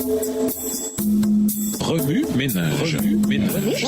Remue ménage. Remue ménage.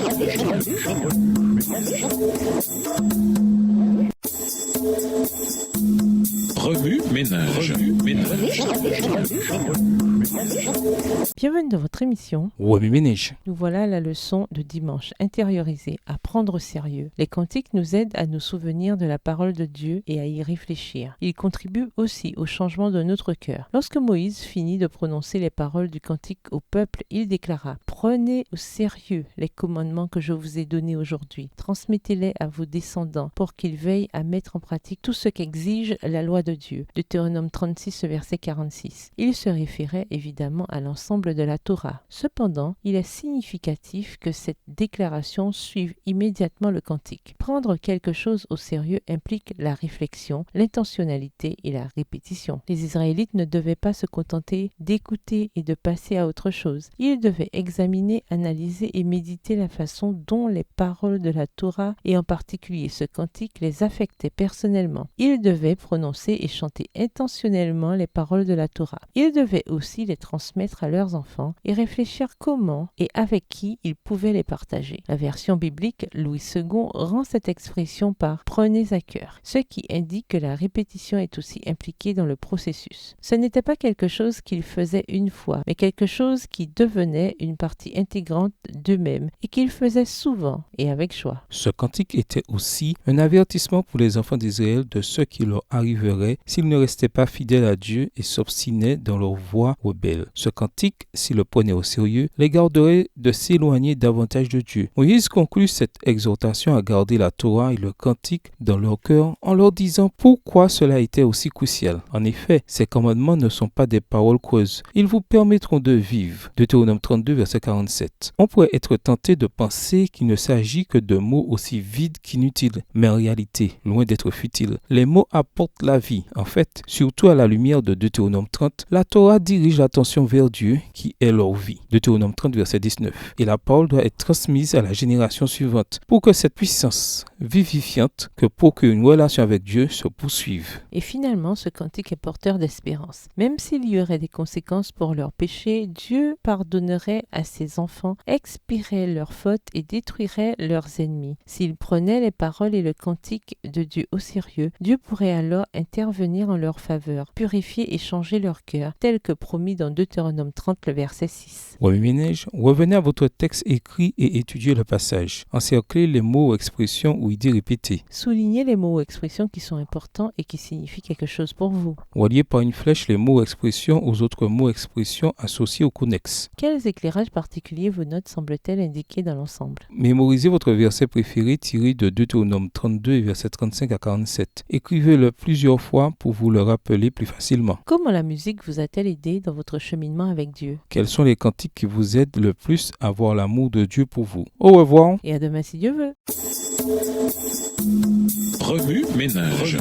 Bienvenue dans votre émission. Remue ménage. Nous voilà à la leçon de dimanche, intérioriser, à prendre au sérieux. Les cantiques nous aident à nous souvenir de la parole de Dieu et à y réfléchir. Ils contribuent aussi au changement de notre cœur. Lorsque Moïse finit de prononcer les paroles du cantique au peuple, il déclara « Prenez au sérieux les commandements que je vous ai donnés aujourd'hui. Transmettez-les à vos descendants pour qu'ils veillent à mettre en pratique tout ce qu'exige la loi de Dieu. » Deutéronome 36, verset 46. Il se référait évidemment à l'ensemble de la Torah. Cependant, il est significatif que cette déclaration suive immédiatement le cantique. Prendre quelque chose au sérieux implique la réflexion, l'intentionnalité et la répétition. Les Israélites ne devaient pas se contenter d'écouter et de passer à autre chose. Ils devaient examiner, analyser et méditer la façon dont les paroles de la Torah, et en particulier ce cantique, les affectaient personnellement. Ils devaient prononcer et chanter intentionnellement les paroles de la Torah. Ils devaient aussi les transmettre à leurs enfants et réfléchir comment et avec qui ils pouvaient les partager. La version biblique, Louis II, rend cette expression par « prenez à cœur », ce qui indique que la répétition est aussi impliquée dans le processus. Ce n'était pas quelque chose qu'ils faisaient une fois, mais quelque chose qui devenait une partie intégrante d'eux-mêmes et qu'ils faisaient souvent et avec joie. Ce cantique était aussi un avertissement pour les enfants d'Israël de ce qui leur arriverait s'ils ne restaient pas fidèles à Dieu et s'obstinaient dans leur voie rebelle. Ce cantique, s'ils le prenaient au sérieux, les garderait de s'éloigner davantage de Dieu. Moïse conclut cette exhortation à garder la Torah et le cantique dans leur cœur en leur disant pourquoi cela était aussi crucial. En effet, ces commandements ne sont pas des paroles creuses. Ils vous permettront de vivre. Deutéronome 32, verset 47. On pourrait être tenté de penser qu'il ne s'agit que de mots aussi vides qu'inutiles, mais en réalité, loin d'être futiles, les mots apportent la vie. En fait, surtout à la lumière de Deutéronome 30, la Torah dirige l'attention vers Dieu qui est leur vie. Deutéronome 30, verset 19. Et la parole doit être transmise à la génération suivante pour que cette puissance vivifiante que procure une relation avec Dieu se poursuive. Et finalement, ce cantique est porteur d'espérance. Même s'il y aurait des conséquences pour leurs péchés, Dieu pardonnerait à ses enfants, expierait leurs fautes et détruirait leurs ennemis. S'ils prenaient les paroles et le cantique de Dieu au sérieux, Dieu pourrait alors intervenir en leur faveur, purifier et changer leur cœur, tel que promis dans Deutéronome 30, le verset 6. Remue ménage, revenez à votre texte écrit et étudiez le passage. Encerclez les mots ou expressions ou idées répétées. Soulignez les mots ou expressions qui sont importants et qui signifient quelque chose pour vous. Reliez par une flèche les mots ou expressions aux autres mots ou expressions associés ou connexes. Quels éclairages particuliers vos notes semblent-elles indiquer dans l'ensemble? Mémorisez votre verset préféré tiré de Deutéronome 32, versets 35 à 47. Écrivez-le plusieurs fois pour vous le rappeler plus facilement. Comment la musique vous a-t-elle aidé dans votre cheminement avec Dieu? Quels sont les cantiques qui vous aident le plus à voir l'amour de Dieu pour vous? Au revoir. Et à demain si Dieu veut. Remue ménage.